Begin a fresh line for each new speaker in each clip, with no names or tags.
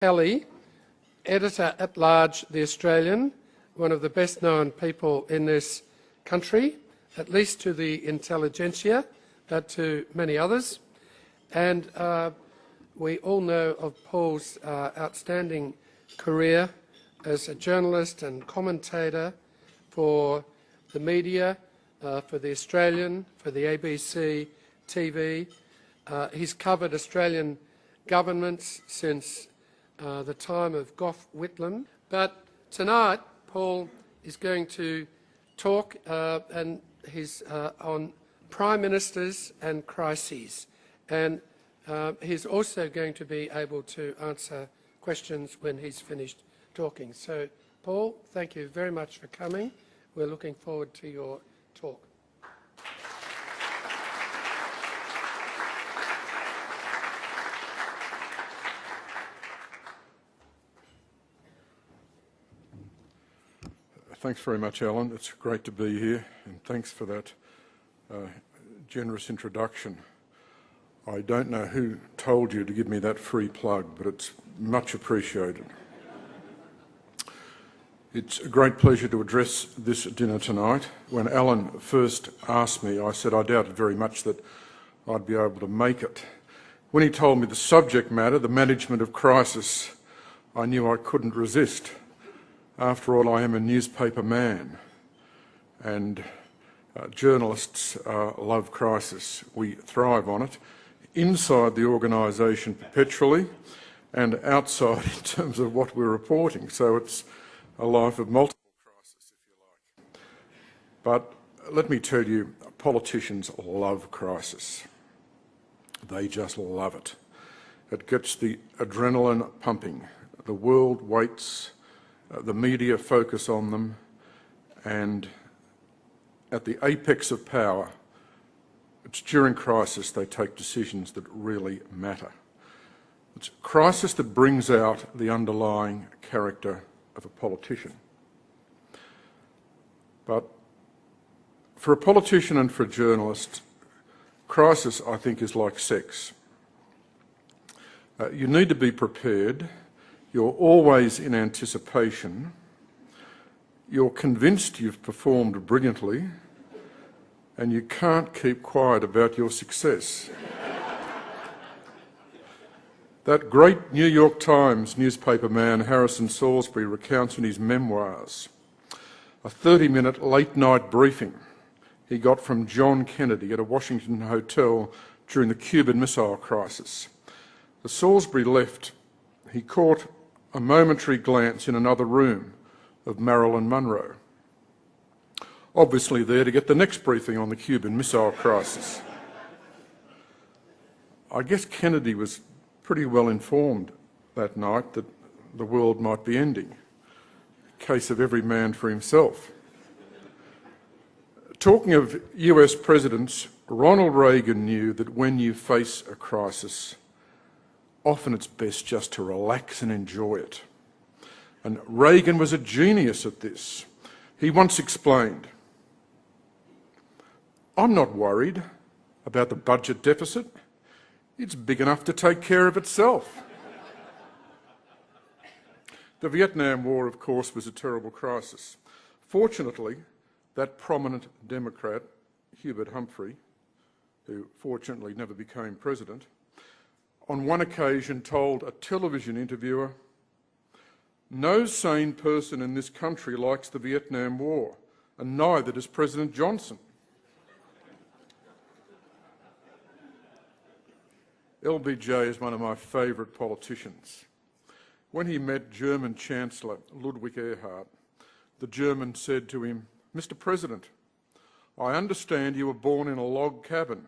Kelly, Editor-at-Large, The Australian, one of the best-known people in this country, at least to the intelligentsia, but to many others. And we all know of Paul's outstanding career as a journalist and commentator for the media, for The Australian, for the ABC TV. He's covered Australian governments since the time of Gough Whitlam. But tonight, Paul is going to talk and he's on Prime Ministers and crises. And he's also going to be able to answer questions when he's finished talking. So, Paul, thank you very much for coming. We're looking forward to your talk.
Thanks very much, Alan. It's great to be here, and thanks for that generous introduction. I don't know who told you to give me that free plug, but it's much appreciated. It's a great pleasure to address this dinner tonight. When Alan first asked me, I said I doubted very much that I'd be able to make it. When he told me the subject matter, the management of crisis, I knew I couldn't resist. After all, I am a newspaper man, and journalists love crisis. We thrive on it, inside the organisation perpetually, and outside in terms of what we're reporting. So it's a life of multiple crises, if you like. But let me tell you, politicians love crisis. They just love it. It gets the adrenaline pumping. The world waits. The media focus on them, and at the apex of power, it's during crisis they take decisions that really matter. It's a crisis that brings out the underlying character of a politician. But for a politician and for a journalist, crisis, I think, is like sex. You need to be prepared. You're always in anticipation. You're convinced you've performed brilliantly, and you can't keep quiet about your success. That great New York Times newspaper man, Harrison Salisbury, recounts in his memoirs a 30-minute late-night briefing he got from John Kennedy at a Washington hotel during the Cuban Missile Crisis. As Salisbury left, he caught a momentary glance in another room of Marilyn Monroe, obviously there to get the next briefing on the Cuban Missile Crisis. I guess Kennedy was pretty well informed that night that the world might be ending. A case of every man for himself. Talking of US presidents, Ronald Reagan knew that when you face a crisis, often it's best just to relax and enjoy it. And Reagan was a genius at this. He once explained, "I'm not worried about the budget deficit. It's big enough to take care of itself." The Vietnam War, of course, was a terrible crisis. Fortunately, that prominent Democrat, Hubert Humphrey, who fortunately never became president, on one occasion told a television interviewer, "No sane person in this country likes the Vietnam War, and neither does President Johnson." LBJ is one of my favourite politicians. When he met German Chancellor Ludwig Erhard, the German said to him, "Mr. President, I understand you were born in a log cabin."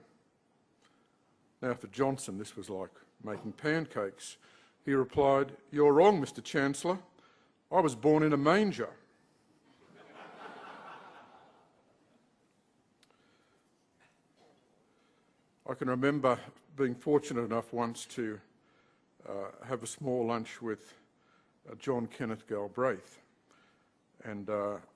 Now for Johnson, this was like making pancakes. He replied, "You're wrong, Mr. Chancellor. I was born in a manger." I can remember being fortunate enough once to have a small lunch with John Kenneth Galbraith, and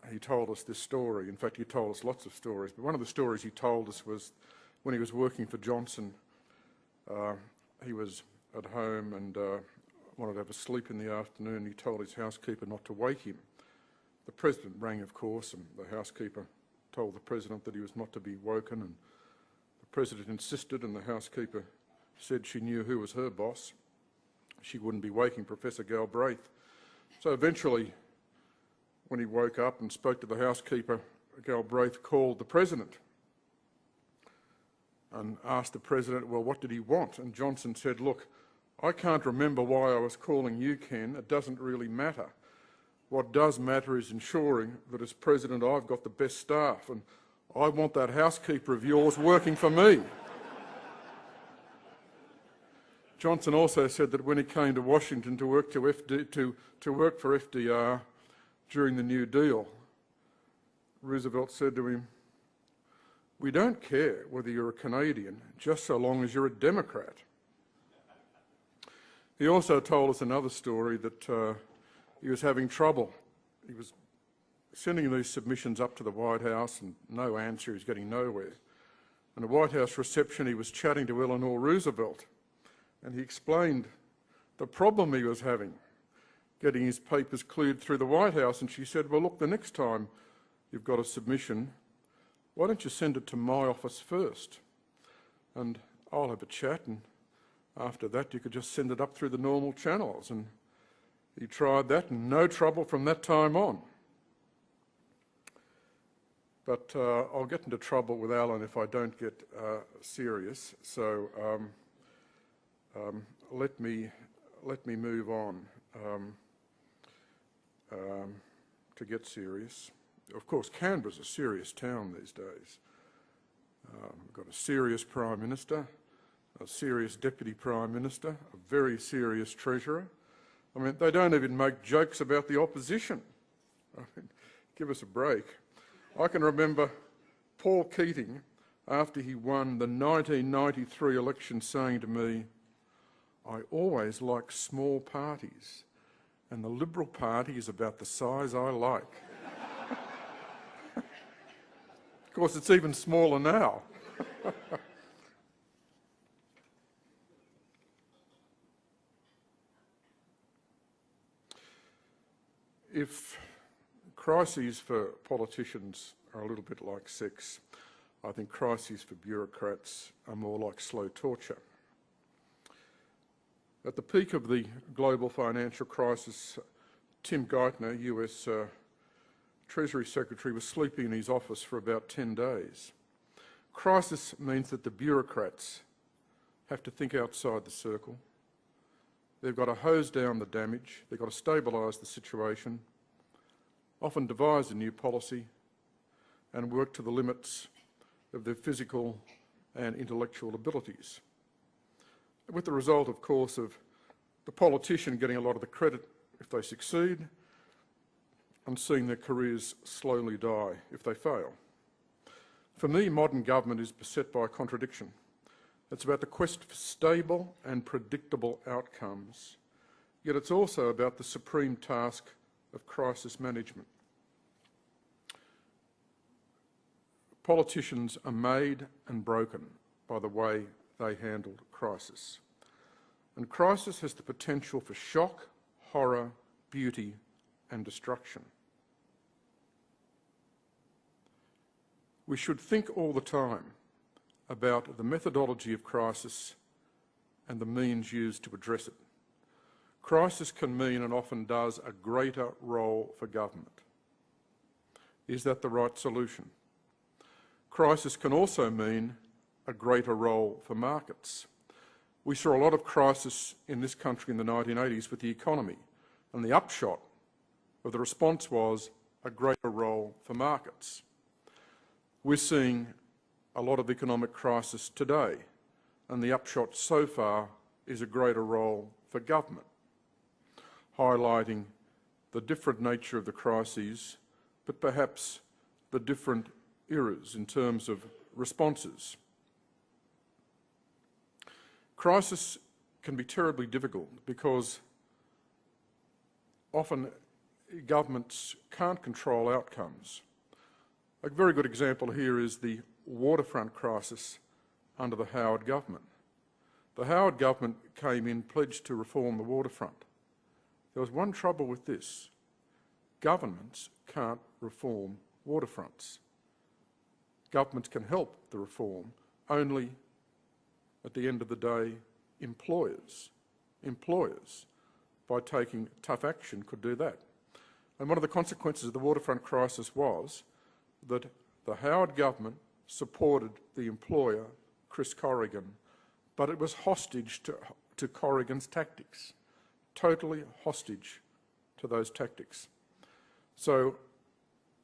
he told us this story. In fact, he told us lots of stories, but one of the stories he told us was when he was working for Johnson. He was at home, and wanted to have a sleep in the afternoon. He told his housekeeper not to wake him. The President rang, of course, and the housekeeper told the President that he was not to be woken, and the President insisted, and the housekeeper said she knew who was her boss. She wouldn't be waking Professor Galbraith. So eventually, when he woke up and spoke to the housekeeper, Galbraith called the President and asked the President, well, what did he want? And Johnson said, look, I can't remember why I was calling you, Ken. It doesn't really matter. What does matter is ensuring that as President I've got the best staff, and I want that housekeeper of yours working for me. Johnson also said that when he came to Washington to work, to work for FDR during the New Deal, Roosevelt said to him, we don't care whether you're a Canadian, just so long as you're a Democrat. He also told us another story that he was having trouble. He was sending these submissions up to the White House and no answer, he was getting nowhere. And at the White House reception he was chatting to Eleanor Roosevelt and he explained the problem he was having getting his papers cleared through the White House, and she said, well look, the next time you've got a submission, why don't you send it to my office first? And I'll have a chat, and after that you could just send it up through the normal channels. And he tried that and no trouble from that time on. But I'll get into trouble with Alan if I don't get serious, so let me move on to get serious. Of course, Canberra's a serious town these days. We've got a serious Prime Minister, a serious Deputy Prime Minister, a very serious Treasurer. I mean, they don't even make jokes about the opposition. I mean, give us a break. I can remember Paul Keating, after he won the 1993 election, saying to me, I always like small parties, and the Liberal Party is about the size I like. Of course, it's even smaller now. If crises for politicians are a little bit like sex, I think crises for bureaucrats are more like slow torture. At the peak of the global financial crisis, Tim Geithner, US Treasury Secretary, was sleeping in his office for about 10 days. Crisis means that the bureaucrats have to think outside the circle. They've got to hose down the damage, they've got to stabilise the situation, often devise a new policy and work to the limits of their physical and intellectual abilities. With the result, of course, of the politician getting a lot of the credit if they succeed and seeing their careers slowly die if they fail. For me, modern government is beset by a contradiction. It's about the quest for stable and predictable outcomes, yet it's also about the supreme task of crisis management. Politicians are made and broken by the way they handled crisis. And crisis has the potential for shock, horror, beauty and destruction. We should think all the time about the methodology of crisis and the means used to address it. Crisis can mean, and often does, a greater role for government. Is that the right solution? Crisis can also mean a greater role for markets. We saw a lot of crisis in this country in the 1980s with the economy, and the upshot of the response was a greater role for markets. We're seeing a lot of economic crisis today, and the upshot so far is a greater role for government, highlighting the different nature of the crises, but perhaps the different eras in terms of responses. Crisis can be terribly difficult because often governments can't control outcomes. A very good example here is the waterfront crisis under the Howard government. The Howard government came in, pledged to reform the waterfront. There was one trouble with this. Governments can't reform waterfronts. Governments can help the reform. Only, at the end of the day, employers, by taking tough action, could do that. And one of the consequences of the waterfront crisis was that the Howard government supported the employer, Chris Corrigan, but it was hostage to Corrigan's tactics, totally hostage to those tactics. So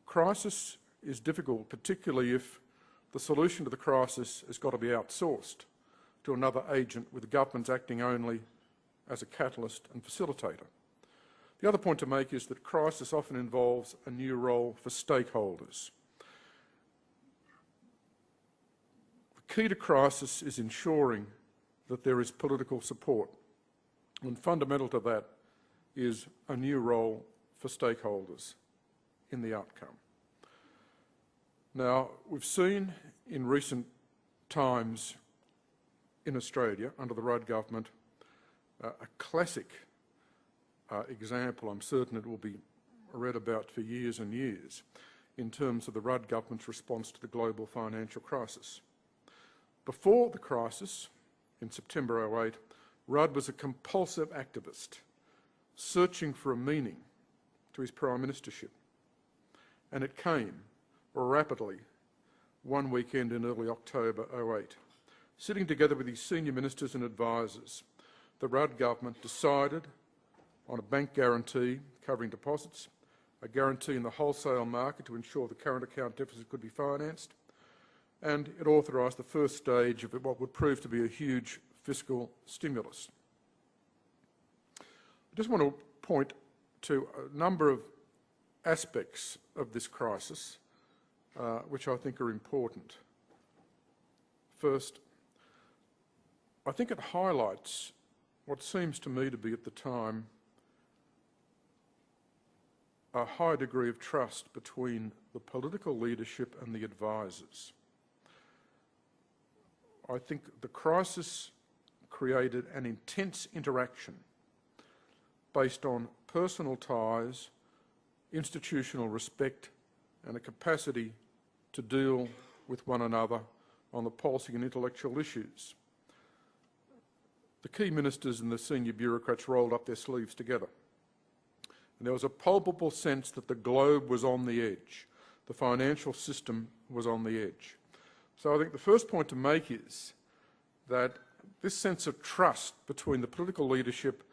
crisis is difficult, particularly if the solution to the crisis has got to be outsourced to another agent with the governments acting only as a catalyst and facilitator. The other point to make is that crisis often involves a new role for stakeholders. The key to crisis is ensuring that there is political support, and fundamental to that is a new role for stakeholders in the outcome. Now, we've seen in recent times in Australia, under the Rudd government, a classic example, I'm certain it will be read about for years and years, in terms of the Rudd government's response to the global financial crisis. Before the crisis, in September 2008, Rudd was a compulsive activist, searching for a meaning to his prime ministership. And it came rapidly one weekend in early October 2008. Sitting together with his senior ministers and advisors, the Rudd government decided on a bank guarantee covering deposits, a guarantee in the wholesale market to ensure the current account deficit could be financed, and it authorised the first stage of what would prove to be a huge fiscal stimulus. I just want to point to a number of aspects of this crisis which I think are important. First, I think it highlights what seems to me to be at the time a high degree of trust between the political leadership and the advisors. I think the crisis created an intense interaction based on personal ties, institutional respect, and a capacity to deal with one another on the policy and intellectual issues. The key ministers and the senior bureaucrats rolled up their sleeves together. And there was a palpable sense that the globe was on the edge. The financial system was on the edge. So I think the first point to make is that this sense of trust between the political leadership